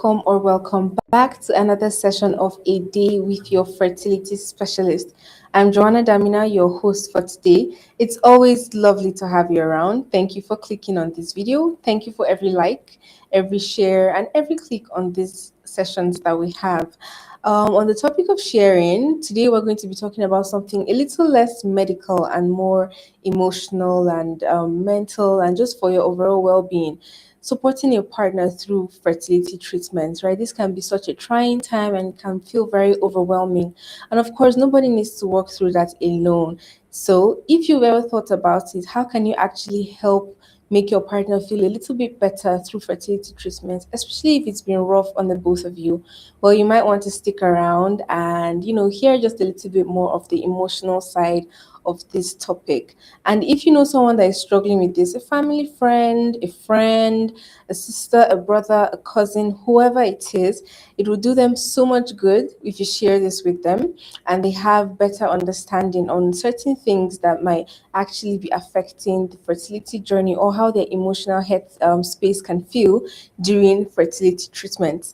or welcome back to another session of A Day with your fertility specialist. I'm Joanna Damina, your host for today. It's always lovely to have you around. Thank you for clicking on this video. Thank you for every like, every share, and every click on these sessions that we have. On the topic of sharing, today we're going to be talking about something a little less medical and more emotional and mental and just for your overall well being. Supporting your partner through fertility treatments, right? This can be such a trying time and can feel very overwhelming. And of course, nobody needs to work through that alone. So, if you've ever thought about it, how can you actually help make your partner feel a little bit better through fertility treatment, especially if it's been rough on the both of you? Well, you might want to stick around and, hear just a little bit more of the emotional side of this topic. And if you know someone that is struggling with this, a family friend, a sister, a brother, a cousin, whoever it is, it will do them so much good if you share this with them and they have better understanding on certain things that might actually be affecting the fertility journey or how their emotional health space can feel during fertility treatments.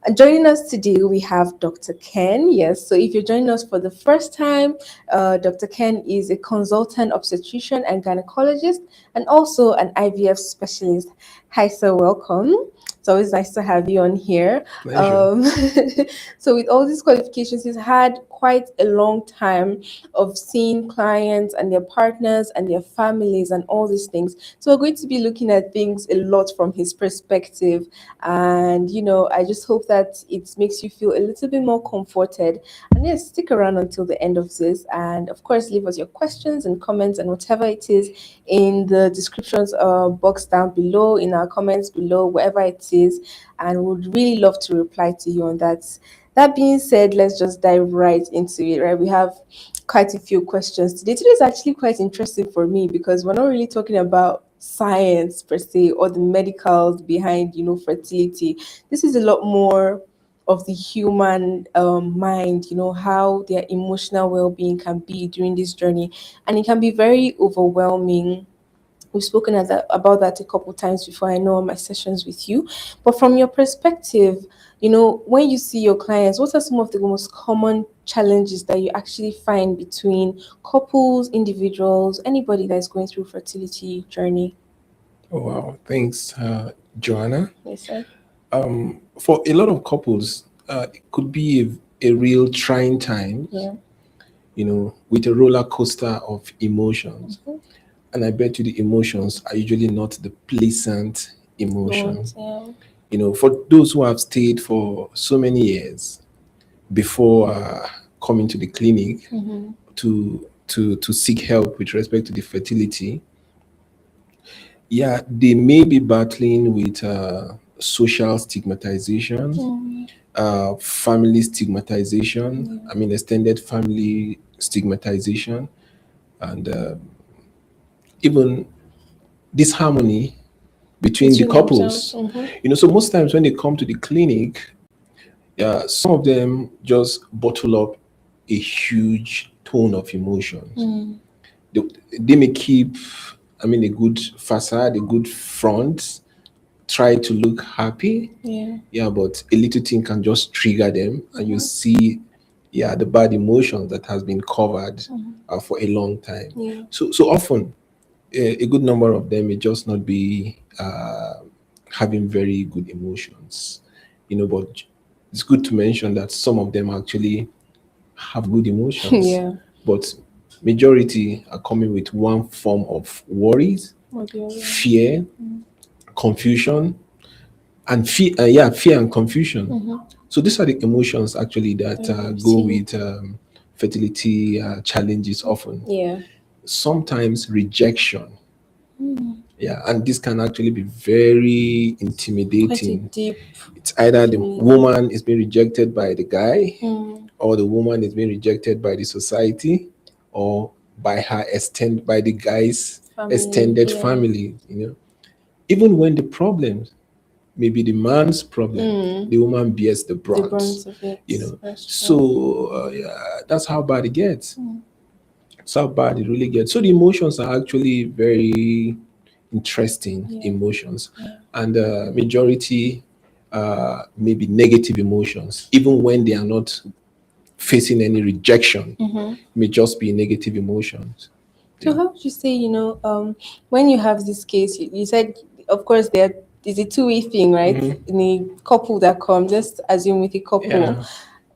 And joining us today, we have Dr. Ken. Yes, so if you're joining us for the first time, Dr. Ken is a consultant obstetrician and gynecologist and also an IVF specialist. Hi, sir, welcome. It's always nice to have you on here. Pleasure. So, with all these qualifications, he's had quite a long time of seeing clients and their partners and their families and all these things. So, we're going to be looking at things a lot from his perspective. And, I just hope that it makes you feel a little bit more comforted. And yes, stick around until the end of this. And of course, leave us your questions and comments and whatever it is in the descriptions box down below, in our comments below, wherever it is. And would really love to reply to you on that. That being said, let's just dive right into it, right? We have quite a few questions today. Today is actually quite interesting for me because we're not really talking about science per se or the medicals behind, fertility. This is a lot more of the human mind, how their emotional well-being can be during this journey. And it can be very overwhelming. We've spoken about that a couple times before, I know, on my sessions with you. But from your perspective, when you see your clients, what are some of the most common challenges that you actually find between couples, individuals, anybody that is going through fertility journey? Oh, wow. Thanks, Joanna. Yes, sir. For a lot of couples, it could be a real trying time, Yeah. with a roller coaster of emotions. Mhm. And I bet you the emotions are usually not the pleasant The ones, emotions. yeah. For those who have stayed for so many years before coming to the clinic Mm-hmm. to seek help with respect to the fertility, yeah, they may be battling with social stigmatization, Mm, family stigmatization, yeah. I mean, extended family stigmatization, and even disharmony between the Between themselves. couples. Mm-hmm. So most times when they come to the clinic, some of them just bottle up a huge tone of emotions. Mm, They, they may keep, I mean, a good facade, a good front, try to look happy. yeah. Yeah, but a little thing can just trigger them, and you Mm-hmm. see, yeah, the bad emotions that has been covered Mm-hmm. for a long time. Yeah. So often, a good number of them may just not be having very good emotions, but it's good to mention that some of them actually have good emotions, Yeah. but majority are coming with one form of worries, What the other? fear, Mm. confusion, and fear and confusion. Mm-hmm. So these are the emotions actually that I go see. with fertility challenges often. Yeah. Sometimes rejection, Mm. yeah, and this can actually be very Quite a intimidating. deep It's either the feeling. woman is being rejected by the guy, Mm. or the woman is being rejected by the society, or by the guy's Family. extended Yeah. family. Even when the problem maybe the man's problem, Mm. the woman bears the The brunt. brunt of it. You know, That's true. so yeah, that's how bad it gets. Mm. That's how bad it really gets. So the emotions are actually very interesting Yeah. emotions, Yeah. and majority. maybe negative emotions, even when they are not facing any rejection. It may just be negative emotions. So Yeah. how would you say, when you have this case, you said, of course, there is a two-way thing, right? In a couple that comes, just assume with a couple, Yeah.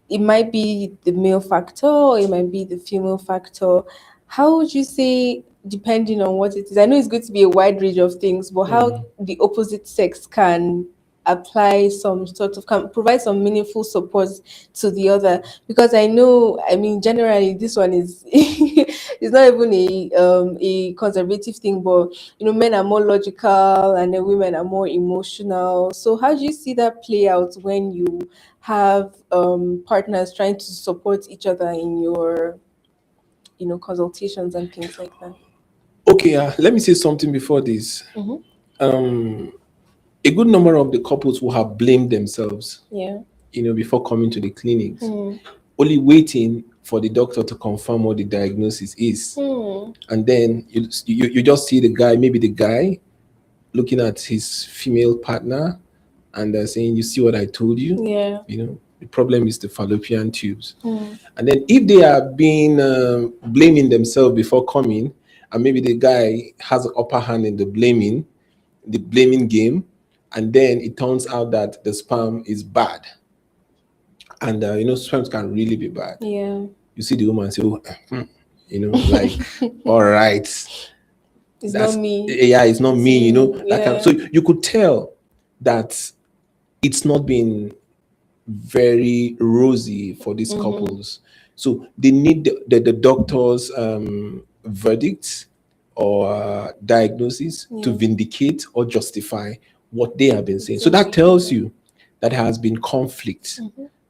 it might be the male factor or it might be the female factor. How would you say, depending on what it is? I know it's going to be a wide range of things, but how the opposite sex can apply some sort of can provide some meaningful support to the other, because I know, I mean, generally this one is it's not even a conservative thing, but men are more logical and the women are more emotional. So how do you see that play out when you have partners trying to support each other in your consultations and things like that? Okay, let me say something before this. Mm-hmm. A good number of the couples will have blamed themselves, Yeah. before coming to the clinics, Hmm. only waiting for the doctor to confirm what the diagnosis is. Hmm. And then you just see the guy, maybe the guy looking at his female partner and saying, "You see what I told you? Yeah. The problem is the fallopian tubes." Hmm. And then if they are being blaming themselves before coming, and maybe the guy has an upper hand in the blaming game, and then it turns out that the sperm is bad, and sperms can really be bad. Yeah. You see the woman say, "Oh, like, all right, It's not that's me. yeah, it's not It's me, you. that kind of." Yeah. So you could tell that it's not been very rosy for these couples. So they need the doctor's verdict or diagnosis to Yeah. vindicate or justify what they have been saying. So Same that tells behavior. you that there has been conflict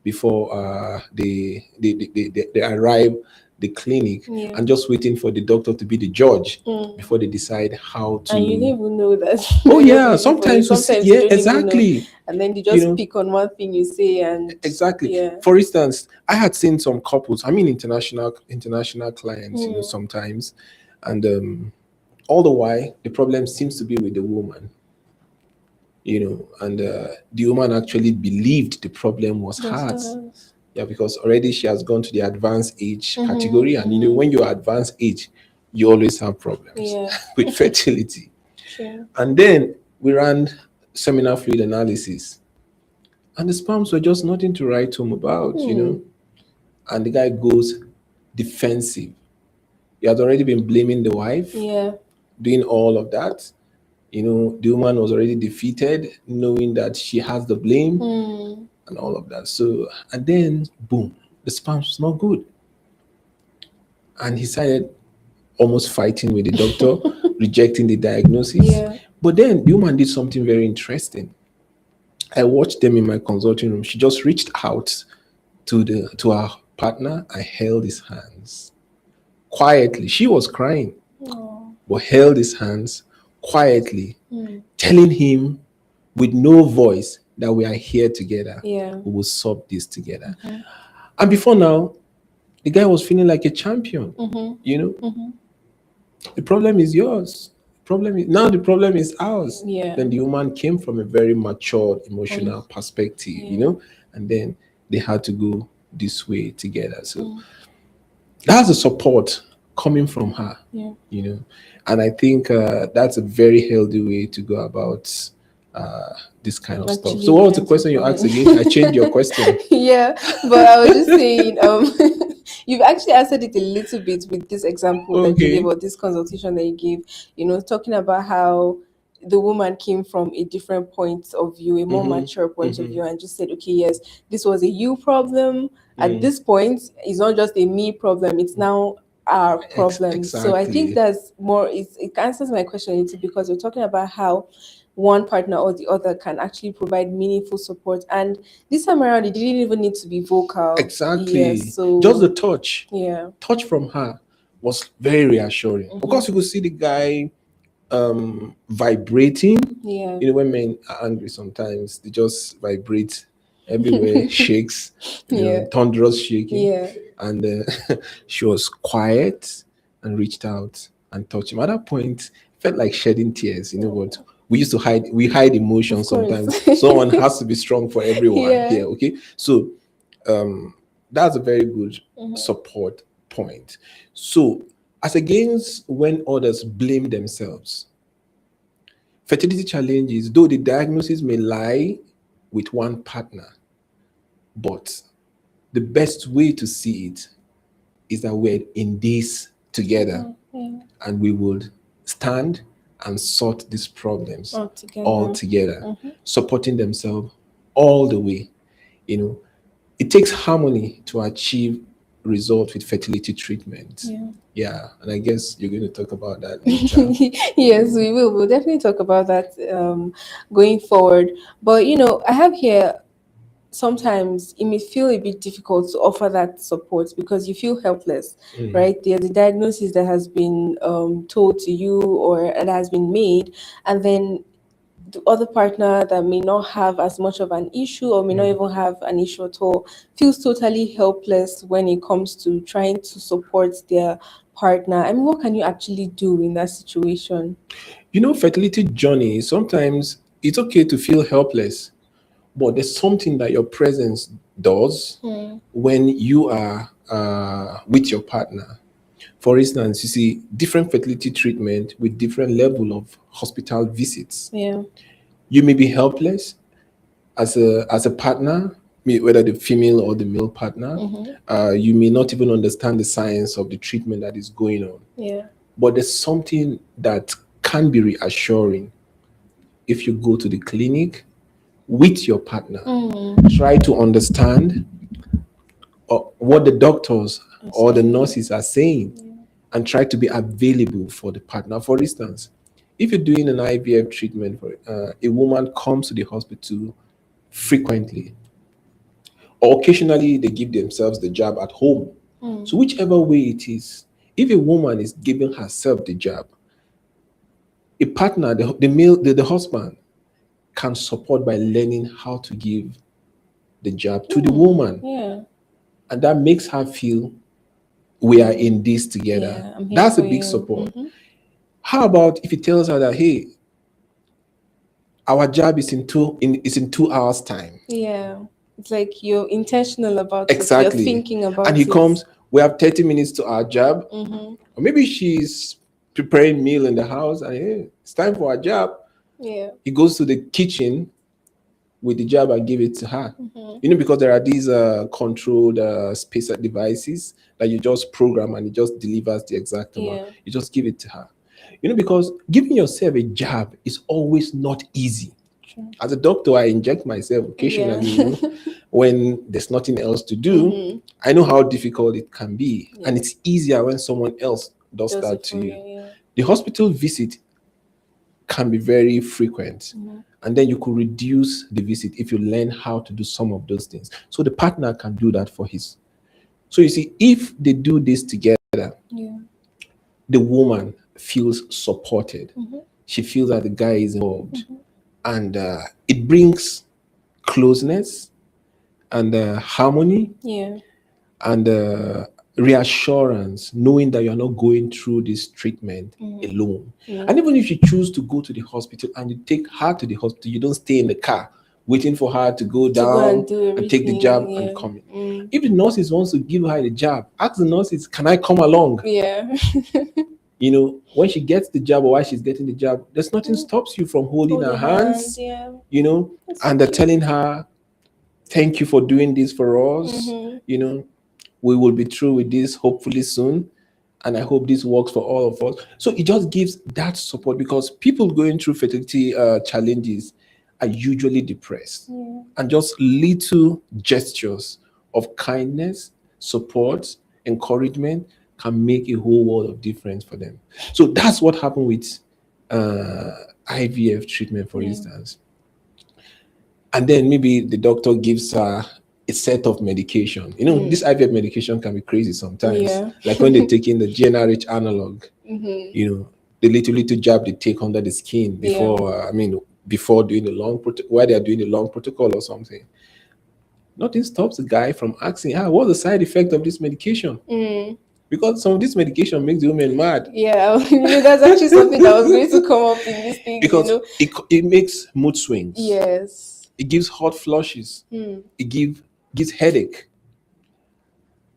before they arrive the clinic, Yeah. and just waiting for the doctor to be the judge Mm. before they decide how And you don't to. even know that Oh they're just yeah, waiting for you. sometimes we see, Sometimes you yeah, don't even know, exactly. and then you You just know, pick on one thing you say, and Exactly. yeah. For instance, I had seen some couples. I mean, international clients. Mm. Sometimes, and all the while, the problem seems to be with the woman. And the woman actually believed the problem was That's hers. us. Yeah, because already she has gone to the advanced age category, and when you're advanced age, you always have problems Yeah. with fertility. True. And then we ran seminal fluid analysis, and the sperms were just nothing to write home about. And the guy goes defensive. He had already been blaming the wife, Yeah. doing all of that. The woman was already defeated, knowing that she has the blame Mm. and all of that. So, and then boom, the sperm was not good. And he started almost fighting with the doctor, rejecting the diagnosis. Yeah. But then the woman did something very interesting. I watched them in my consulting room. She just reached out to our partner. I held his hands quietly. She was crying, Oh. but held his hands quietly, Mm. telling him with no voice that we are here together. Yeah. We will solve this together. And before now, the guy was feeling like a champion. You know, the problem is yours. The problem is ours. Yeah. Then the woman came from a very matured Um, emotional perspective, yeah. and then they had to go this way together. So that's the support coming from her, Yeah. you know. And I think that's a very healthy way to go about uh, this kind of stuff. So, Actually what was the trying to question you asked find. again? I changed your question. Yeah, but I was just saying, you've actually answered it a little bit with this example that you gave, Okay. or this consultation that you gave, talking about how the woman came from a different point of view, a more mature point of view, and just said, okay, yes, this was a you problem. At this point, it's not just a me problem, it's now our problem. So I think Exactly. that's more, it answers my question a little, because we're talking about how one partner or the other can actually provide meaningful support. And this time around, it didn't even need to be vocal. Yes. Exactly. Just the So, yeah. touch from her was very reassuring. Of course, you could see the guy vibrating. Yeah. When men are angry, sometimes they just vibrate everywhere, shakes, Yeah. thunderous shaking. Yeah. And she was quiet and reached out and touched him. At that point, felt like shedding tears, but we hide Of emotions course. sometimes. Someone has to be strong for everyone Yeah. here. Okay, so that's a very good Mhm. support point. So, as against when others blame themselves, fertility challenges, though the diagnosis may lie with one partner, but the best way to see it is that we're in this together, Yeah. and we would stand and sort these problems All all together. together, Mm-hmm. supporting themselves all the way. You know, it takes harmony to achieve results with fertility treatment. Yeah. Yeah, and I guess you're going to talk about that later. Yes, we will. We'll definitely talk about that going forward. But I have here, sometimes it may feel a bit difficult to offer that support because you feel helpless, Mm. right? There's the diagnosis that has been told to you or that has been made, and then the other partner that may not have as much of an issue or may not Mm. even have an issue at all feels totally helpless when it comes to trying to support their partner. I mean, what can you actually do in that situation? Fertility journey, sometimes it's okay to feel helpless, but there's something that your presence does Hmm. when you are with your partner. For instance, you see different fertility treatment with different level of hospital visits. Yeah. You may be helpless as a partner, whether the female or the male partner. Mm-hmm. You may not even understand the science of the treatment that is going on, Yeah. but there's something that can be reassuring if you go to the clinic with your partner. Mm. Try to understand what the doctors I'm or the saying. nurses are saying, and try to be available for the partner. For instance, if you're doing an IVF treatment, for a woman comes to the hospital frequently, or occasionally they give themselves the jab at home. Mm. So whichever way it is, if a woman is giving herself the jab, a partner, the male, the husband can support by learning how to give the jab to the Mm. woman, Yeah. and that makes her feel we are in this together. Yeah. I'm here That's a for big you. support. Mm-hmm. How about if he tells her that, hey, our job is in 2 hours time? Yeah. It's like you're intentional about it. You're Exactly. thinking And he about it. comes, we have 30 minutes to our job. Mm-hmm. Or maybe she's preparing meal in the house and hey, it's time for our job. Yeah. He goes to the kitchen with the job and give it to her. Mm-hmm. Because there are these controlled spacer devices that you just program and it just delivers the exact amount. Yeah. You just give it to her. Because giving yourself a jab is always not easy. True. As a doctor, I inject myself Yeah. occasionally, when there's nothing else to do. Mm-hmm. I know how difficult it can be. And Yeah. it's easier when someone else does Does that it to for you? you. Yeah. The hospital visit can be very frequent. Mm-hmm. And then you could reduce the visit if you learn how to do some of those things. So the partner can do that for his. So you see, if they do this together, Yeah. the woman feels supported. Mm-hmm. She feels that the guy is involved. Mm-hmm. And it brings closeness and harmony Yeah. and reassurance, knowing that you're not going through this treatment Mm-hmm. alone. Yeah. And even if you choose to go to the hospital and you take her to the hospital, you don't stay in the car waiting for her to go To go and down do and take the jab everything. and Yeah. come in. Mm. If the nurses wants to give her the jab, ask the nurses, can I come along? Yeah. When she gets the jab or while she's getting the jab, there's nothing stops you from holding her Holding hands. hands, Yeah. That's so and they're cute. telling her, thank you for doing this for us. Mm-hmm. We will be through with this hopefully soon. And I hope this works for all of us. So it just gives that support because people going through fertility challenges are usually depressed. Yeah. And just little gestures of kindness, support, encouragement can make a whole world of difference for them. So that's what happened with uh, IVF treatment, for Yeah. instance. And then maybe the doctor gives her a set of medication. This IVF medication can be crazy sometimes. Yeah. Like when they're taking the GnRH analog, Mm-hmm. the little jab they take under the skin Yeah. before doing the while they're doing the long protocol or something. Nothing stops the guy from asking, what's the side effect of this medication? Mm. because some of this medication makes the women mad. Yeah, that's actually something that was going to come up in these things, Because it makes mood swings. Yes. It gives hot flushes. Hmm. It gives headache.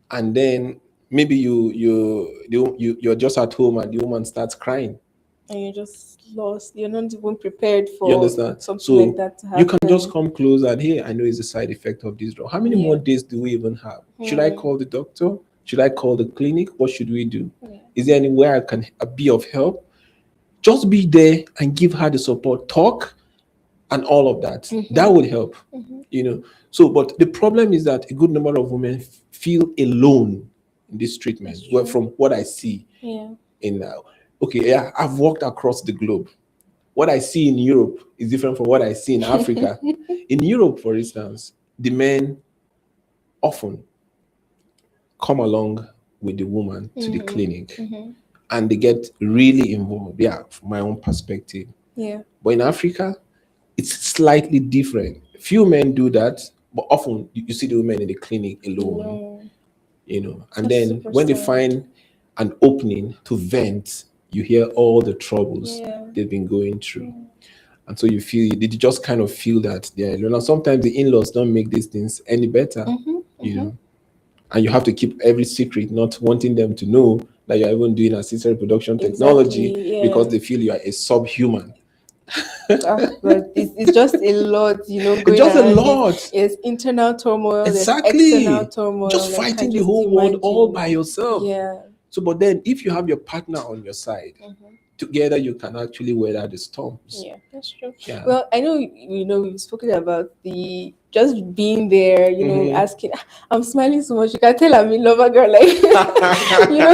And then maybe you're just at home and the woman starts crying. And you're just lost. You're not even prepared You for understand? something like So that to you can just happen. come close and, hey, I know it's a side effect of this drug. How many more Yeah. days do we even have? Should I Hmm. call the doctor? Should I call the clinic? What should we do? Yeah. Is there anywhere I can be of help? Just be there and give her the support, talk, and all of that. That Mm-hmm. would help, Mm-hmm. you know. So, but the problem is that a good number of women feel alone in this treatment. That's Well, true. from what I see Yeah. in okay, yeah, I've walked across the globe. What I see in Europe is different from what I see in Africa. In Europe, for instance, the men often come along with the woman to the clinic Mm-hmm. Mm-hmm. and they get really involved. Yeah, from my own perspective. Yeah. But in Africa, it's slightly different. Few men do that, but often you see the women in the clinic alone, No. and That's then super when they sad. find an opening to vent, you hear all the troubles Yeah. they've been going through. And so you just kind of feel that they're alone. And sometimes the in-laws don't make these things any better, Mm-hmm. you Mm-hmm. know. And you have to keep every secret, not wanting them to know that you're even doing assisted reproduction technology Exactly. because Yeah. they feel you are a subhuman. But it's just a lot, It's going just a around it. lot. There's internal turmoil, there's external Exactly. turmoil. Just Like, can fighting the just whole world all by imagine. yourself. Yeah. So, but then if you have your partner on your side, Mhm. together you can actually weather the storms. Yeah, that's true. Yeah. Well, I know we've spoken about the just being there, Hmm. asking. I'm smiling so much. You can tell I'm in love, girl. Like, you know,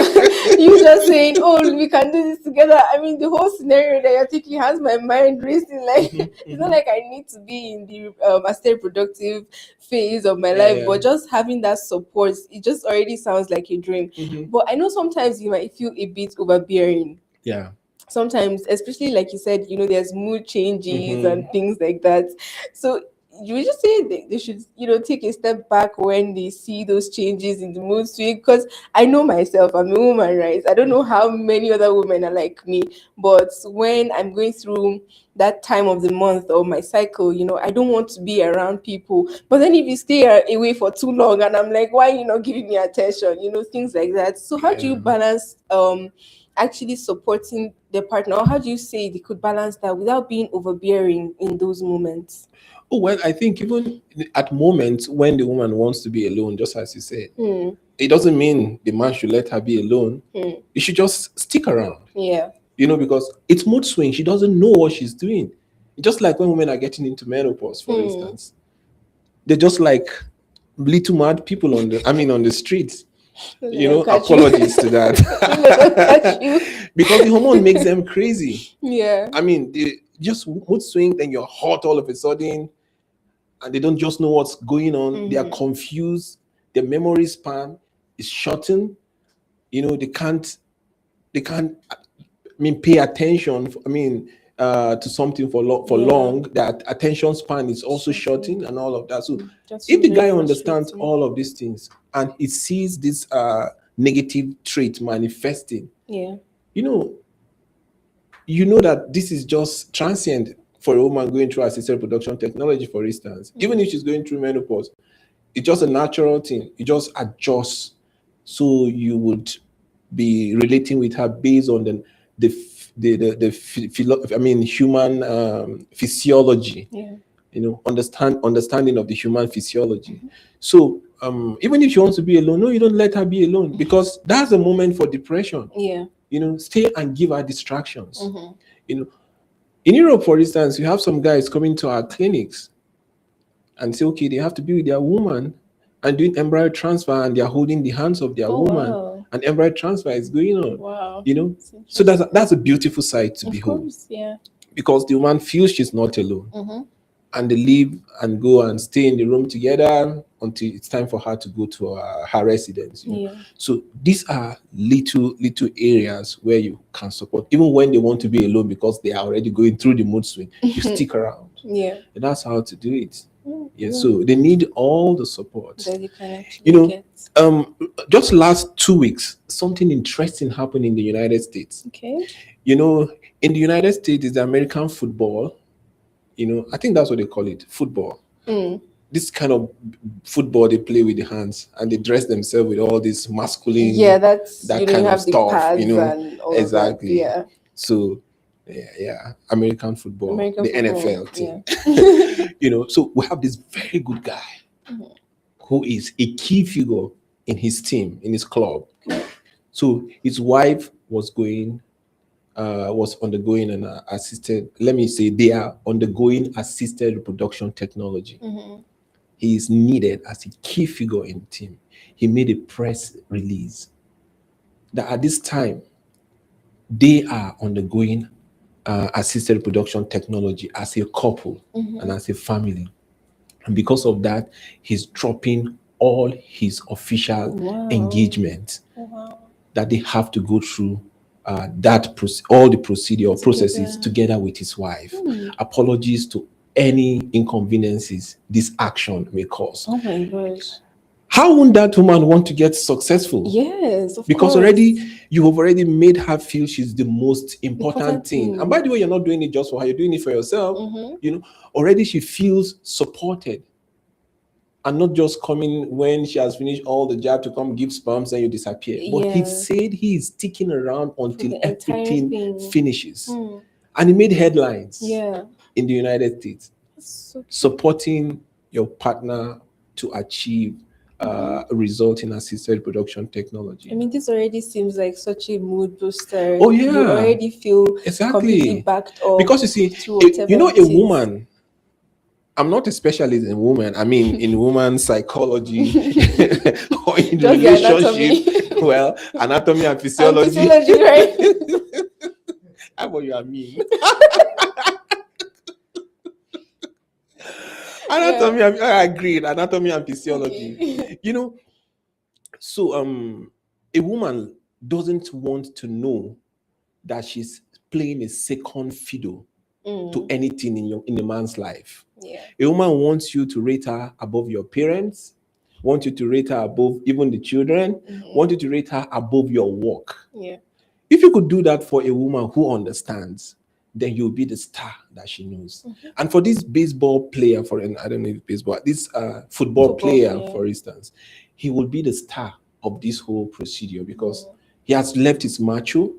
you just saying, "Oh, we can do this together." I mean, the whole scenario that you're thinking has my mind racing. Like, Hmm. it's not Hmm. like I need to be in the assisted productive phase of my Yeah, life, yeah. but just having that support, it just already sounds like a dream. Hmm. But I know sometimes you might feel a bit overbearing Yeah. sometimes, especially like you said, there's mood changes and Hmm. things like that. So you would just say they should, take a step back when they see those changes in the mood swing. Because I know myself, I'm a woman, right? I don't know how many other women are like me, but when I'm going through that time of the month or my cycle, I don't want to be around people. But then if you stay away for too long, and I'm like, why are you not giving me attention? Things like that. So how do you Yeah. balance actually supporting their partner, or how do you say they could balance that without being overbearing in those moments? Oh, well, I think even at moments when the woman wants to be alone, just as you said, Hmm. it doesn't mean the man should let her be alone. Hmm. You should just stick around, Yeah. because it's mood swing. She doesn't know what she's doing. Just like when women are getting into menopause, for Hmm. instance, they're just like little mad people on the streets. They don't catch you. Apologies to They don't catch that. you. Because the hormone makes them crazy. Yeah. I mean, they just mood swing, then you're hot all of a sudden, and they don't just know what's going on. They are Hmm. confused. Their memory span is shortened. They can't pay attention. To something for Yeah. long. That attention span is also Shortened. shortened and all of that. So Just if feels the very guy understands frustrating. all of these things and he sees this negative trait manifesting, Yeah. you know, that this is just transient for a woman going through assisted reproduction technology, for instance. Even if she's going through menopause, it's just a natural thing. You just adjust, so you would be relating with her based on the f- the philo- human physiology. Yeah. Understanding of the human physiology. So even if she wants to be alone, no, you don't let her be alone, because that's a moment for depression. Yeah. Stay and give her distractions. Hmm. You know, in Europe, for instance, you have some guys coming to our clinics and say, okay, they have to be with their woman and doing embryo transfer, and they're holding the hands of their Oh woman, wow. and embryo transfer is going on. Wow. You know, It's so that's interesting. a beautiful sight to Of behold, course. Yeah. because the woman feels she's not alone, Mm-hmm. and they leave and go and stay in the room together until it's time for her to go to her residence. Yeah. So these are little areas where you can support, even when they want to be alone because they are already going through the mood swing. You stick around, Yeah. and that's how to do it. Yeah, so they need all the support. that you can You actually know, get. just last 2 weeks, something interesting happened in the United States. Okay. You know, in the United States is the American football. I think that's what they call it, football. Mm. This kind of football they play with the hands and they dress themselves with all this masculine, Yeah, that's that you kind of have the stuff, pads and all of that. exactly. Yeah. So yeah, American football, American the football. NFL Yeah. team. So we have this very good guy who is a key figure in his team, in his club. So his wife was undergoing an assisted, let me say, they are undergoing assisted reproduction technology. He is needed as a key figure in the team. He made a press release that at this time they are undergoing assisted reproduction technology as a couple and as a family. And because of that, he's dropping all his official Wow. engagement Wow. that they have to go through all the procedure or processes Together. together with his wife. Apologies to any inconveniences this action may cause. Oh my gosh. How would that woman want to get successful? Yes, of Because course. already you have already made her feel she's the most important thing. thing. And by the way, you're not doing it just for her, you're doing it for yourself. Already she feels supported and not just coming when she has finished all the job to come give sperms and you disappear. But he said he is sticking around until the entire everything thing. finishes. And he made headlines Yeah. in the United States, So supporting your partner to achieve a result in assisted reproduction technology. I mean, this already seems like such a mood booster. Oh, yeah. You already feel completely Exactly. backed up. Because you see, to whatever a woman, I'm not a specialist in women. I mean, in woman psychology or in Just the anatomy. relationship. Well, anatomy and physiology. Physiology, right? How about you are mean? Anatomy, I agreed. Anatomy and physiology. Okay. So a woman doesn't want to know that she's playing a second fiddle to anything in a man's life. Yeah. A woman wants you to rate her above your parents, want you to rate her above even the children, want you to rate her above your work. Yeah. If you could do that for a woman who understands, then you'll be the star that she knows. And for this baseball player, I don't know if baseball, this football player, for instance, he will be the star of this whole procedure because he has left his macho,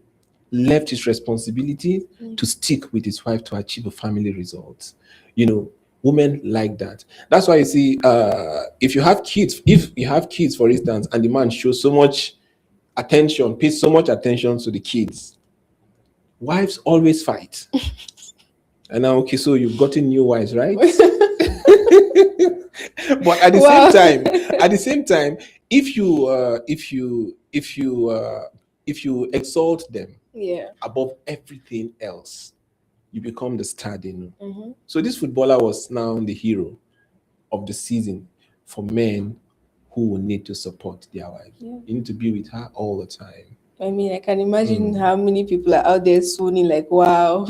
left his responsibility to stick with his wife to achieve a family result. Women like that. That's why you see, if you have kids, for instance, and the man shows so much attention, pays so much attention to the kids, wives always fight. And now, okay, so you've gotten new wives, right? But at the same time, if you exalt them above everything else, you become the star they know. So this footballer was now the hero of the season for men who will need to support their wives. You need to be with her all the time. I mean, I can imagine how many people are out there swooning like, wow,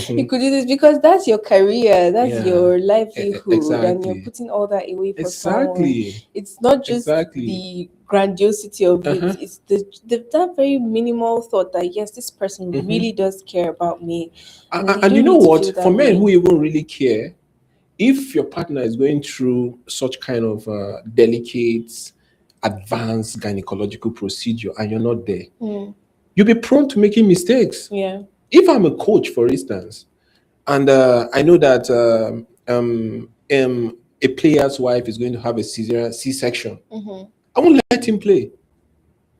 you could do this because that's your career, that's your livelihood, and you're putting all that away for someone. It's not just the grandiosity of it, it's that very minimal thought that, yes, this person really does care about me. And you know what? For men who even really care, if your partner is going through such kind of delicate, advanced gynecological procedure and you're not there, you'll be prone to making mistakes. Yeah. If I'm a coach, for instance, and I know that a player's wife is going to have a C-section, I won't let him play.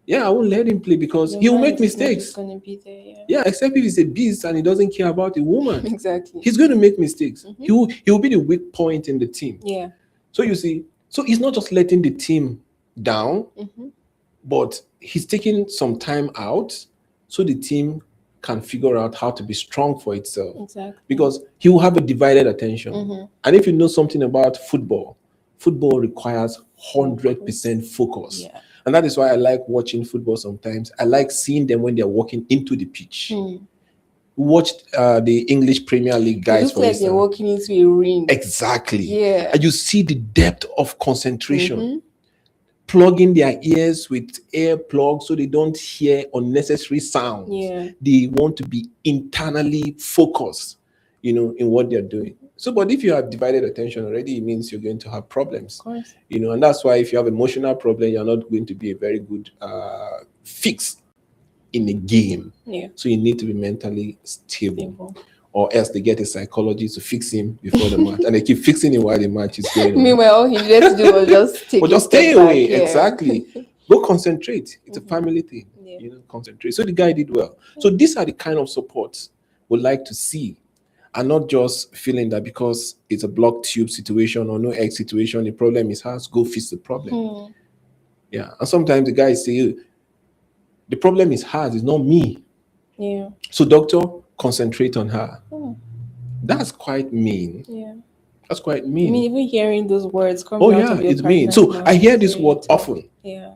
Yeah, I won't let him play because he will make mistakes. Gonna be there, yeah, except if he's a beast and he doesn't care about a woman. Exactly. He's going to make mistakes. He will be the weak point in the team. Yeah. So you see, so he's not just letting the team down, but he's taking some time out so the team can figure out how to be strong for itself. Exactly. Because he will have a divided attention. And if you know something about football requires 100% focus. Yeah. And that is why I like watching football sometimes. I like seeing them when they're walking into the pitch. watch the English Premier League It guys, looks for like they're instance. walking into a ring. Exactly. Yeah. And you see the depth of concentration, Mm-hmm. plugging their ears with ear plugs so they don't hear unnecessary sounds. Yeah. They want to be internally focused, in what they're doing. So, but if you have divided attention already, it means you're going to have Of problems, course. and that's why if you have emotional problem, you're not going to be a very good fix in a game. Yeah. So you need to be mentally stable. Stable. Or else they get a psychologist to fix him before the match, and they keep fixing him while the match is going on. Meanwhile, all he needed to do was just take But a just stay step back. away. Yeah. Exactly. Go concentrate. It's a family thing. Yeah. Concentrate. So the guy did well. So these are the kind of supports we'd like to see, and not just feeling that because it's a blocked tube situation or no egg situation, the problem is hers. Go fix the problem. Hmm. Yeah. And sometimes the guys say, the problem is hers, it's not me. Yeah. So doctor, concentrate on her. Hmm. That's quite mean. Yeah. That's quite I mean, mean. even hearing those words Oh coming out yeah, of your it's mean. partner's So I mouth hear is this very word tough. often. Yeah.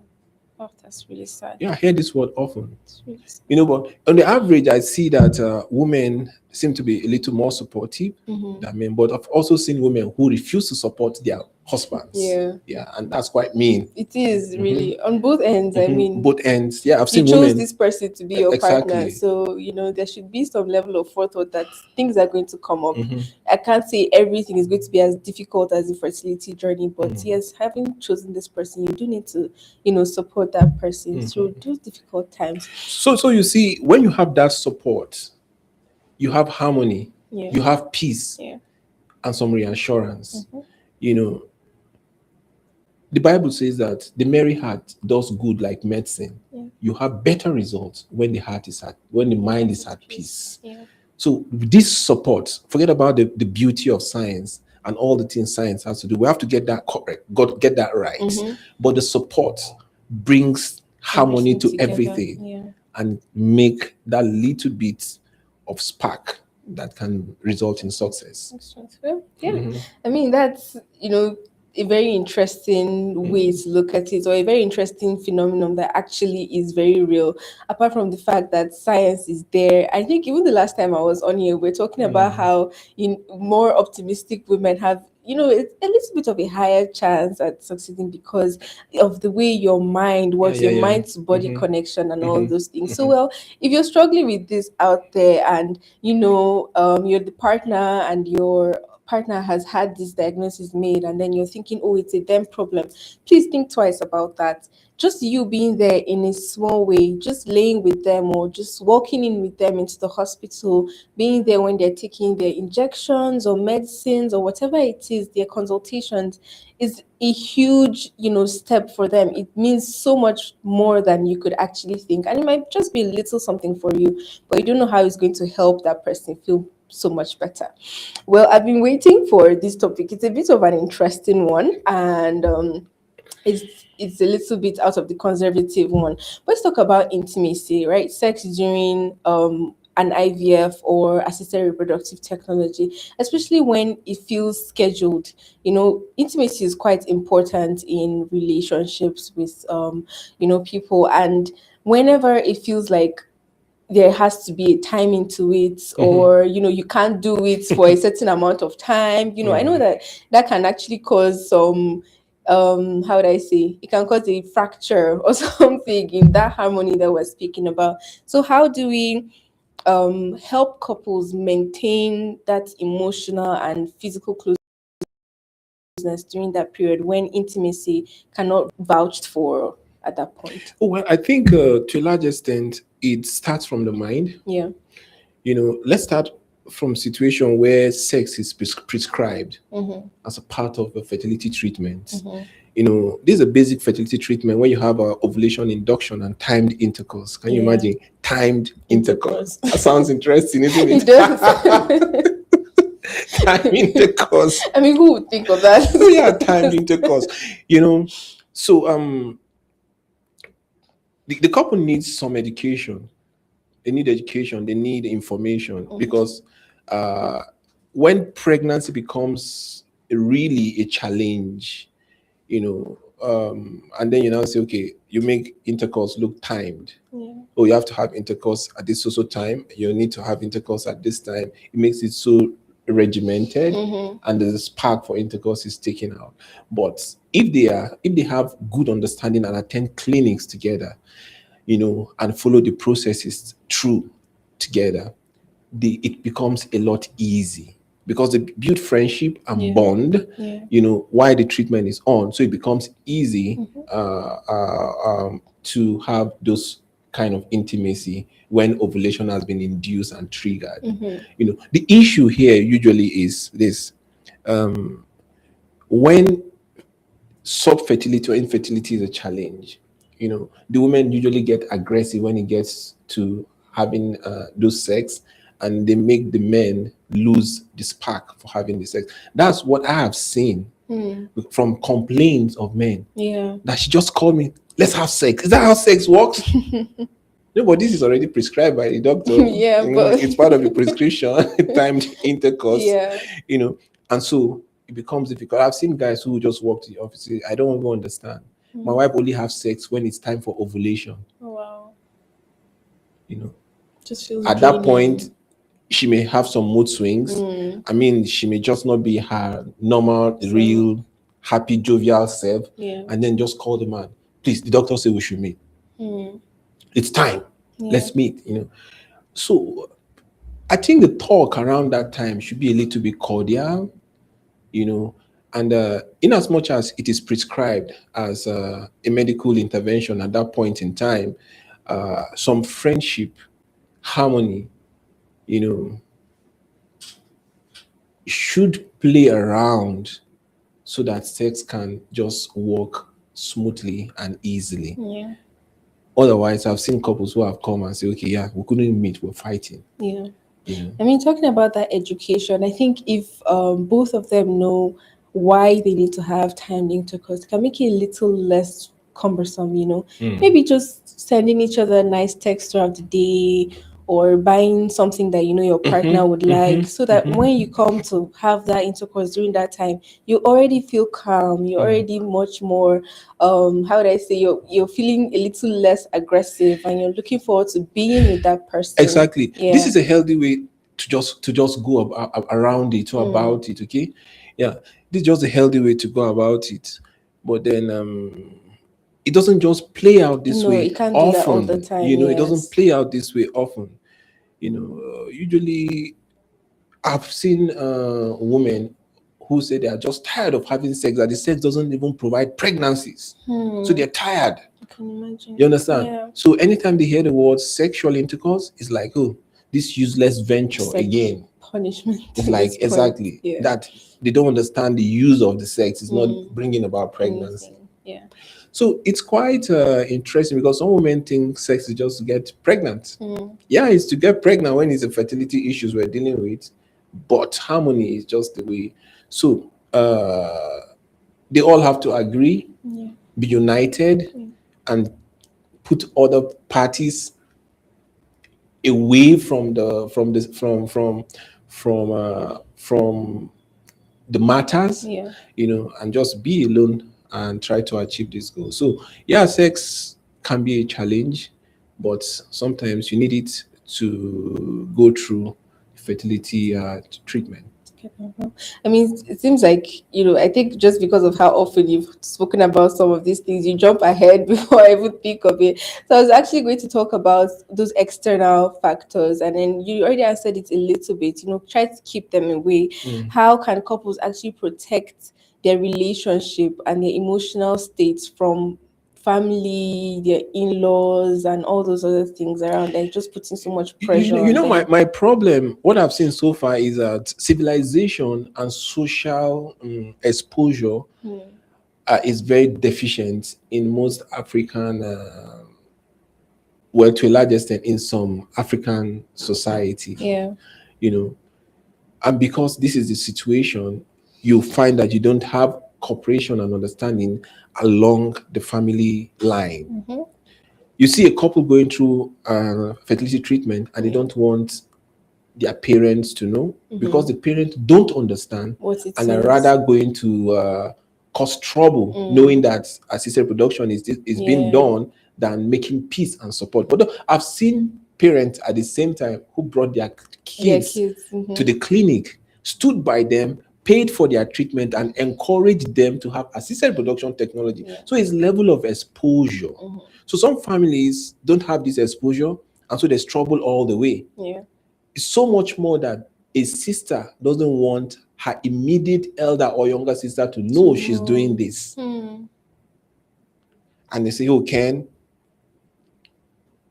Oh, that's really sad. Yeah, I hear this word often. It's really sad. But on the average, I see that women seem to be a little more supportive Mm-hmm. than men. But I've also seen women who refuse to support their husbands. Yeah. Yeah, and that's quite mean. It is really on both ends. I mean, Both ends. Yeah, I've you seen chose women. this person to be your partner, Exactly. so there should be some level of forethought that things are going to come up. Mhm. I can't say everything is going to be as difficult as the fertility journey, but yes, having chosen this person, you do need to support that person through those difficult times. So you see, when you have that support, you have harmony, Yeah. you have peace, Yeah. and some reassurance. You know, the Bible says that the merry heart does good like medicine. Yeah. You have better results when the mind is at peace. Yeah. So this support, forget about the beauty of science and all the things science has to do. We have to get that correct, get that right. But the support brings harmony Everything to together. everything Yeah. and make that little bit of spark that can result in success. Excellent. Well, yeah. I mean, that's a very interesting way to look at it, or a very interesting phenomenon that actually is very real. Apart from the fact that science is there, I think even the last time I was on here, we're talking about how more optimistic women have it's a little bit of a higher chance at succeeding because of the way your mind works, Yeah, your yeah. mind to body connection and all those things. So, well, if you're struggling with this out there and you're the partner and your partner has had this diagnosis made and then you're thinking, oh, it's a them problem, please think twice about that. Just you being there in a small way, just laying with them or just walking in with them into the hospital, being there when they're taking their injections or medicines or whatever it is, their consultations, is a huge step for them. It means so much more than you could actually think, and it might just be a little something for you, but you don't know how it's going to help that person feel so much better. Well, I've been waiting for this topic. It's a bit of an interesting one, and it's a little bit out of the conservative one. Let's talk about intimacy, right? Sex during an IVF or assisted reproductive technology, especially when it feels scheduled. Intimacy is quite important in relationships with people, and whenever it feels like there has to be a timing to it, or you can't do it for a certain amount of time. I know that can actually cause some how would I say, it can cause a fracture or something in that harmony that we're speaking about. So how do we help couples maintain that emotional and physical closeness during that period when intimacy cannot vouched for at that point? Oh, well, I think to a large extent, it starts from the mind. Yeah. Let's start from a situation where sex is prescribed as a part of a fertility treatment. This is a basic fertility treatment where you have ovulation induction and timed intercourse. Can you imagine timed intercourse? That sounds interesting, isn't it? It does. Timed intercourse. I mean, who would think of that? Oh yeah, timed intercourse. So the couple needs some education. They need education. They need information because when pregnancy becomes really a challenge, and then you now say, okay, you make intercourse look timed. Yeah. Oh, you have to have intercourse at this social time. You need to have intercourse at this time. It makes it so regimented, and the spark for intercourse is taken out. But if they have good understanding and attend clinics together, and follow the processes through together, it becomes a lot easy because they build friendship and bond, Yeah. while the treatment is on. So it becomes easy to have those kind of intimacy when ovulation has been induced and triggered. The issue here usually is this: when subfertility or infertility is a challenge, the women usually get aggressive when it gets to having those sex, and they make the men lose the spark for having the sex. That's what I have seen from complaints of men, Yeah. that she just called me, let's have sex. Is that how sex works? No, but this is already prescribed by the doctor. Yeah, but It's part of the prescription, timed intercourse, yeah. and so it becomes difficult. I've seen guys who just walk to the office, say, I don't even understand. My wife only have sex when it's time for ovulation. Oh, wow. You know, Just feels at that draining. point, she may have some mood swings. I mean, she may just not be her normal, real, happy, jovial self. Yeah. And then just call the man. Please, the doctor said we should meet. It's time. Let's meet. So I think the talk around that time should be a little bit cordial, and in as much as it is prescribed as a medical intervention at that point in time, some friendship, harmony, you know, should play around so that sex can just work smoothly and easily. Yeah. Otherwise, I've seen couples who have come and say, okay, yeah, we couldn't meet, we're fighting. Yeah. You know? I mean, talking about that education, I think if both of them know why they need to have timed intercourse, it can make it a little less cumbersome, Maybe just sending each other a nice text throughout the day, or buying something that your partner would like, so that when you come to have that intercourse during that time, you already feel calm, you're already much more how would I say, you're feeling a little less aggressive, and you're looking forward to being with that person. Exactly. Yeah. This is a healthy way to just go around it, or about it. Okay, yeah, this is just a healthy way to go about it. But then it doesn't just play out this No, way it can't do that all often. the time. It doesn't Yes. play out this way often. Usually I've seen women who say they are just tired of having sex, that the sex doesn't even provide pregnancies. So they're tired. I can imagine. You understand? Yeah. So anytime they hear the word sexual intercourse, it's like, oh, this useless venture It's like again. punishment. It's at like, this point. exactly, Yeah. that they don't understand the use of the sex. It's not bringing about pregnancy. Anything. Yeah. So it's quite interesting, because some women think sex is just to get pregnant. Yeah, it's to get pregnant when it's a fertility issues we're dealing with, but harmony is just the way. So they all have to agree, be united, and put other parties away from the matters, Yeah. and just be alone and try to achieve this goal. So yeah, sex can be a challenge, but sometimes you need it to go through fertility treatment. I mean, it seems like, I think just because of how often you've spoken about some of these things, you jump ahead before I even think of it. So I was actually going to talk about those external factors, and then you already answered it a little bit, try to keep them away. How can couples actually protect their relationship and their emotional states from family, their in-laws, and all those other things around, and just putting so much pressure on them? My problem, what I've seen so far, is that civilization and social exposure is very deficient in most African, well, to a large extent, in some African society. Yeah. And because this is the situation, you find that you don't have cooperation and understanding along the family line. You see a couple going through fertility treatment, and they don't want their parents to know, because the parents don't understand, What it and are is. rather going to cause trouble knowing that assisted reproduction is being Yeah. done than making peace and support. But I've seen parents at the same time who brought their Their kids kids. to the clinic, stood by them, paid for their treatment, and encouraged them to have assisted reproduction technology. Yeah. So it's level of exposure. So some families don't have this exposure, and so there's trouble all the way. Yeah. It's so much more that a sister doesn't want her immediate elder or younger sister to know she's doing this. Hmm. And they say, oh, Ken,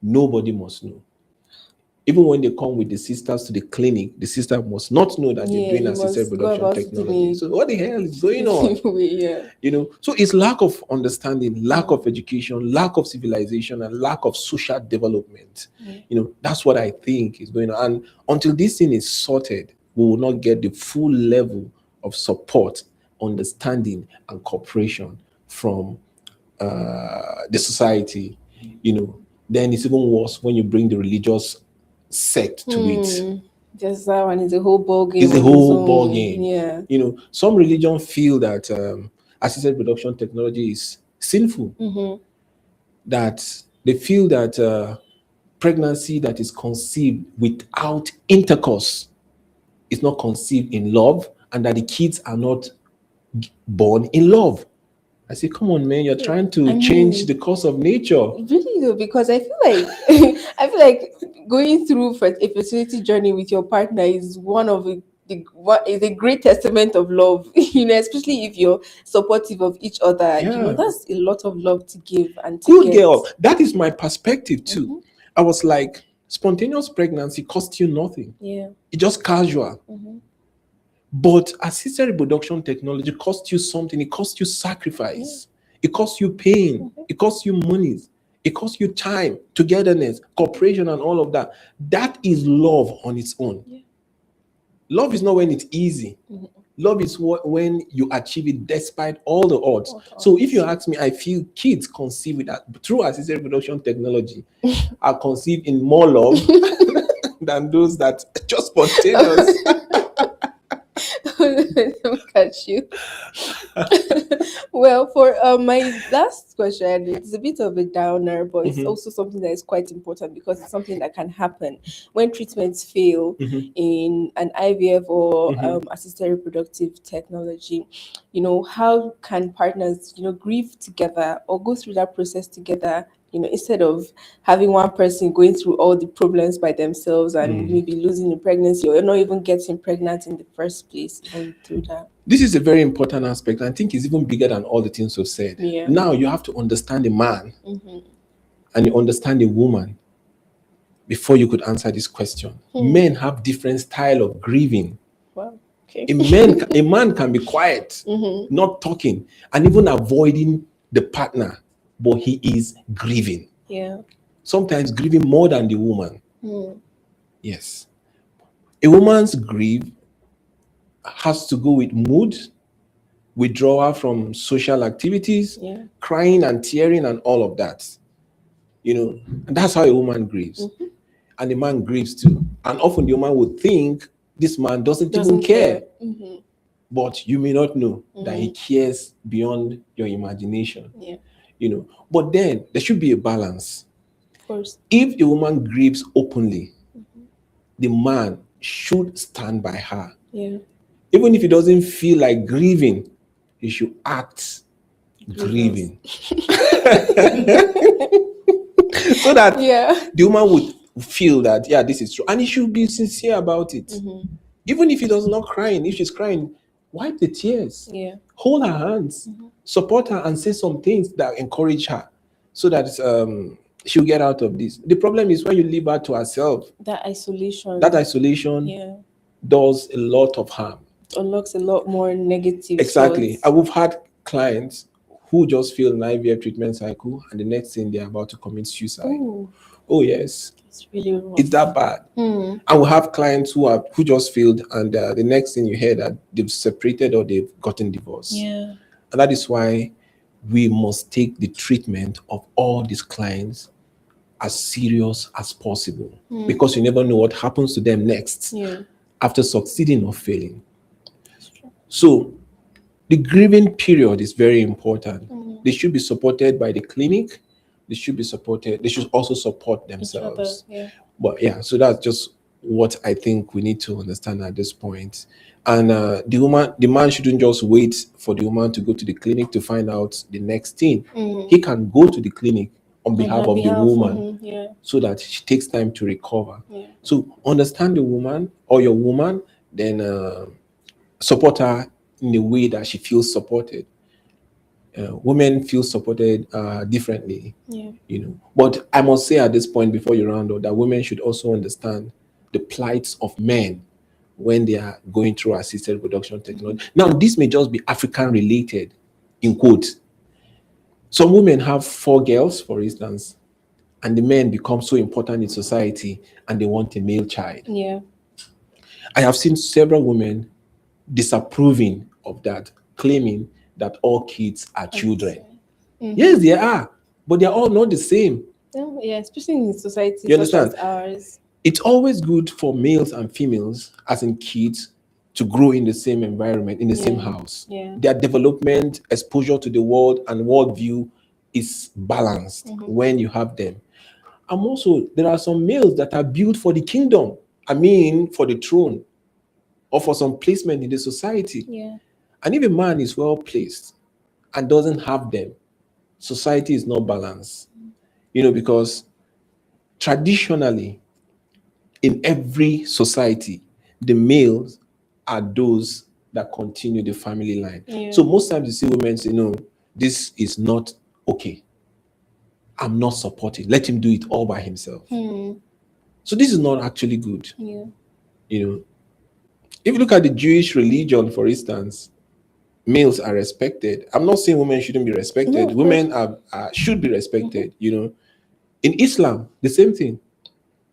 nobody must know. Even when they come with the sisters to the clinic, the sister must not know that they're Yeah, doing you assisted must go reproduction about it in technology. a So what the hell is going on? way, yeah. So it's lack of understanding, lack of education, lack of civilization, and lack of social development. That's what I think is going on. And until this thing is sorted, we will not get the full level of support, understanding, and cooperation from the society. Then it's even worse when you bring the religious sect to it. Just that one is a whole ball game. It's a on its whole ball own. game. Yeah. Some religion feel that assisted reproduction technology is sinful. That they feel that pregnancy that is conceived without intercourse is not conceived in love, and that the kids are not born in love. I say, come on, man, you're trying to change the course of nature. Really though, because I feel like I feel like going through for a fertility journey with your partner is one of what is a great testament of love. Especially if you're supportive of each other. Yeah. That's a lot of love to give and to Good get. girl. That is my perspective too. I was like, spontaneous pregnancy costs you nothing. Yeah. It's just casual. But assisted reproduction technology costs you something. It costs you sacrifice. It costs you pain. It costs you money. It costs you time, togetherness, cooperation, and all of that. That is love on its own. Love is not when it's easy. Love is when you achieve it despite all the odds. So if you ask me, I feel kids conceived with that through assisted reproduction technology are conceived in more love than those that just spontaneous. Look at you. Well, for my last question, it's a bit of a downer, but it's also something that is quite important because it's something that can happen when treatments fail in an IVF or assisted reproductive technology. How can partners, grieve together or go through that process together? Instead of having one person going through all the problems by themselves and maybe losing the pregnancy or not even getting pregnant in the first place, even through that. This is a very important aspect. I think it's even bigger than all the things we've said. Yeah. Now you have to understand the man and you understand the woman before you could answer this question. Men have different style of grieving. Wow. Okay. A man can be quiet, not talking, and even avoiding the partner, but he is grieving. Yeah. Sometimes grieving more than the woman. Yes. A woman's grief has to go with mood, withdrawal from social activities, crying and tearing and all of that. And that's how a woman grieves. And the man grieves too. And often the woman would think this man doesn't even care. But you may not know that he cares beyond your imagination. But then there should be a balance. Of course. If a woman grieves openly, the man should stand by her. Yeah. Even if he doesn't feel like grieving, he should act grieving. So that the woman would feel that, this is true. And he should be sincere about it. Even if he does not crying, if she's crying, wipe the tears. Yeah. Hold her hands. Support her and say some things that encourage her so that she'll get out of this. The problem is when you leave her to herself. That isolation does a lot of harm. It unlocks a lot more negative Exactly. thoughts. We've had clients who just feel an IVF treatment cycle and the next thing they're about to commit suicide. Ooh. Oh yes. It's really rough. It's that bad. And we have clients who just failed and the next thing you hear that they've separated or they've gotten divorced. Yeah. And that is why we must take the treatment of all these clients as serious as possible because you never know what happens to them next after succeeding or failing. So The grieving period is very important. Mm. They should be supported by the clinic. They should be supported. They should also support Each other, themselves. yeah. But yeah, so that's just what I think we need to understand at this point. And the man shouldn't just wait for the woman to go to the clinic to find out the next thing. Mm. He can go to the clinic on On behalf her of the behalf, woman yeah, so that she takes time to recover. yeah. So understand the woman or your woman, then support her in a way that she feels supported. Women feel supported differently, Yeah. But I must say at this point, before you round up, that women should also understand the plights of men when they are going through assisted reproduction technology. Now, this may just be African related, in quotes. Some women have 4 girls, for instance, and the men become so important in society and they want a male child. Yeah. I have seen several women disapproving of that, claiming that all kids are children. Yes, Mm-hmm. they are, but they're all not the same. Yeah, especially in society You such as understand? ours. It's always good for males and females, as in kids, to grow in the same environment, in the same Yeah. house. Yeah. Their development, exposure to the world, and worldview is balanced when you have them. And also, there are some males that are built for the kingdom. I mean, for the throne or for some placement in the society. Yeah. And if a man is well placed and doesn't have them, society is not balanced. Because traditionally, in every society, the males are those that continue the family line. Yeah. So most times you see women say, no, this is not okay. I'm not supporting. Let him do it all by himself. Hmm. So this is not actually good. Yeah. You know, if you look at the Jewish religion, for instance, males are respected. I'm not saying women shouldn't be No, respected. of course. Women should be respected. In Islam, the same thing.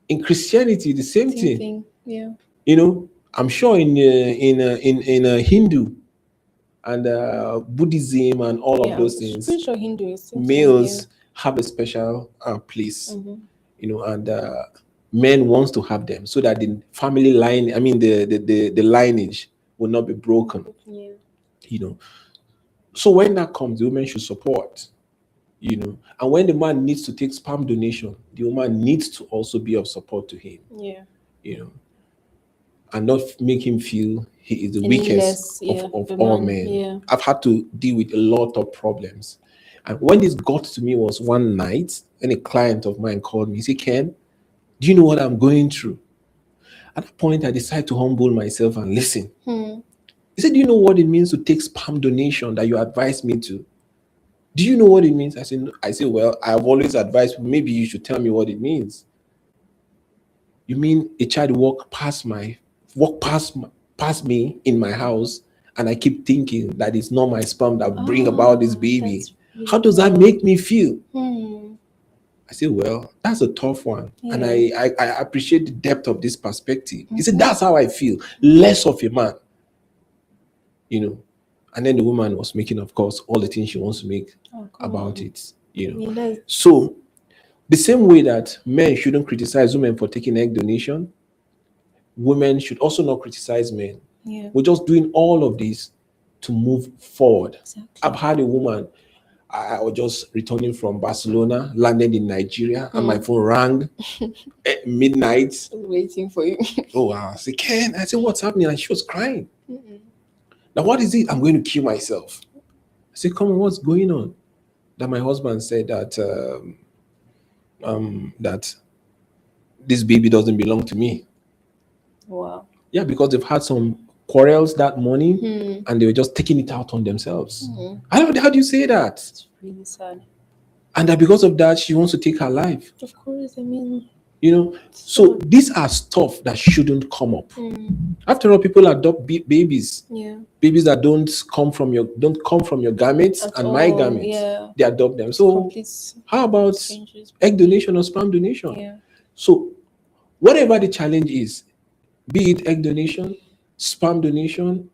In Christianity, the same Same thing. thing. Yeah. I'm sure in Hindu and Buddhism and all of Yeah, I'm those things, pretty sure Hindu is same thing. Yeah. males have a special place, Mm-hmm. and men wants to have them so that the family line, I mean the lineage will not be broken, Yeah. you know. So when that comes, the woman should support, and when the man needs to take sperm donation, the woman needs to also be of support to him, Yeah. you know, and not make him feel he is the Any weakest less, of, yeah, of the all man. men. Yeah. I've had to deal with a lot of problems. And when this got to me was one night when a client of mine called me. He said, Ken, do you know what I'm going through? At that point, I decided to humble myself and listen. Hmm. He said, do you know what it means to take sperm donation that you advised me to? Do you know what it means? I said, well, I've always advised people, maybe you should tell me what it means. You mean a child walk past me in my house, and I keep thinking that it's not my sperm that bring about this baby. That's How really does that tough. make me feel? Hmm. I said, well, that's a tough one. And Yeah. I appreciate the depth of this perspective. He said, that's how I feel. Less of a man, you know. And then the woman was making, of course, all the things she wants to make Oh, come about on. it. Yeah, that's So the same way that men shouldn't criticize women for taking egg donation, women should also not criticize men. yeah. We're just doing all of this to move forward. Exactly. I've had a woman, I was just returning from Barcelona, landed in Nigeria, and my phone rang at midnight. Waiting for you. Oh, wow. I said, Ken, I said, what's happening? And she was crying. Now, what is it? I'm going to kill myself. I said, come on, what's going on? That my husband said that this baby doesn't belong to me. Wow. Yeah, because they've had some quarrels that morning and they were just taking it out on themselves. How do you say that? It's really sad. And that because of that, she wants to take her life. Of course, I mean, So these are stuff that shouldn't come up. After all, people adopt babies. yeah. Babies that don't come from your gametes At and my all, gametes. yeah. They adopt them. So Complete how about strangers. egg donation or sperm donation? Yeah. So whatever the challenge is, be it egg donation, sperm donation,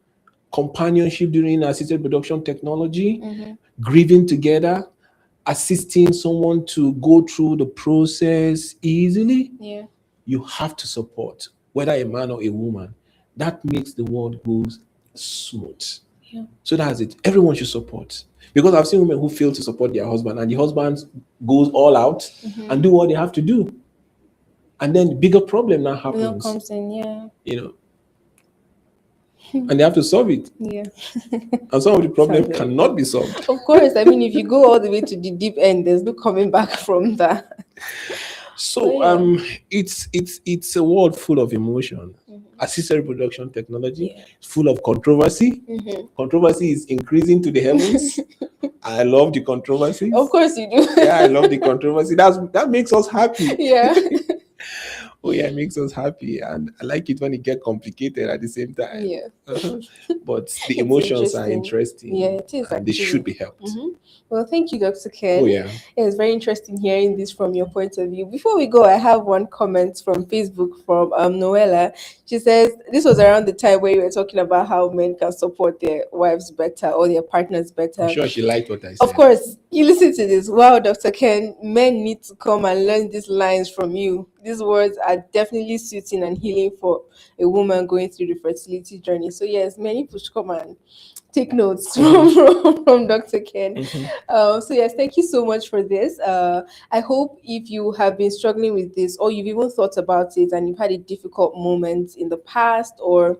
companionship during assisted reproduction technology, grieving together, assisting someone to go through the process easily, Yeah. you have to support, whether a man or a woman. That makes the world go smooth. So that's it. Everyone should support. Because I've seen women who fail to support their husband, and the husband goes all out and do what they have to do. And then the bigger problem now Milk happens, comes in, yeah. you know, and they have to solve it. Yeah. And some of the Sounds problem very cannot good. be solved. Of course, I mean, if you go all the way to the deep end, there's no coming back from that. But So yeah. it's a world full of emotion. Assisted reproduction technology, Yeah. full of controversy. Controversy is increasing to the heavens. I love the Of controversies. course you do. Yeah, I love the controversy. That makes us happy. Yeah. Oh yeah, it makes us happy, and I like it when it get complicated at the same time. Yeah. Uh-huh. But the It's emotions are interesting. Yeah, interesting, it is and they should actually. be helped. Well, thank you, Dr. Oh Ken. yeah, Yeah, it's very interesting hearing this from your point of view. Before we go, I have one comment from Facebook from Noella. She says this was around the time where you were talking about how men can support their wives better or their partners I'm better. sure she liked what I Of said. course, you listen to this. Wow, Dr. Ken, men need to come and learn these lines from you. These words are definitely suiting and healing for a woman going through the fertility journey. So, yes, many push come and take notes from Dr. Ken. So, yes, thank you so much for this. I hope if you have been struggling with this or you've even thought about it and you've had a difficult moment in the past or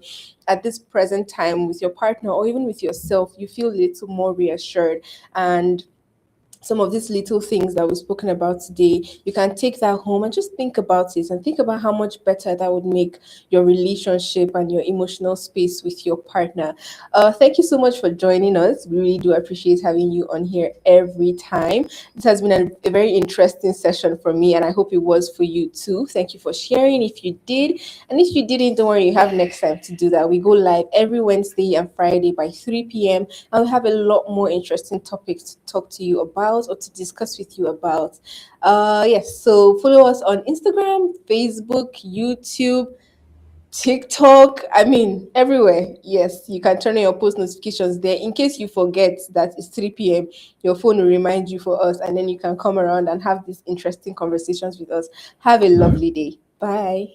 at this present time with your partner or even with yourself, you feel a little more reassured. And some of these little things that we've spoken about today, you can take that home and just think about it and think about how much better that would make your relationship and your emotional space with your partner. Thank you so much for joining us. We really do appreciate having you on here every time. This has been a very interesting session for me, and I hope it was for you too. Thank you for sharing if you did. And if you didn't, don't worry, you have next time to do that. We go live every Wednesday and Friday by 3 p.m. and we have a lot more interesting topics to talk to you about or to discuss with you about. Yes, so follow us on Instagram, Facebook, YouTube, TikTok, I mean, everywhere. Yes, you can turn on your post notifications there. In case you forget that it's 3 p.m., your phone will remind you for us, and then you can come around and have these interesting conversations with us. Have a lovely day. Bye.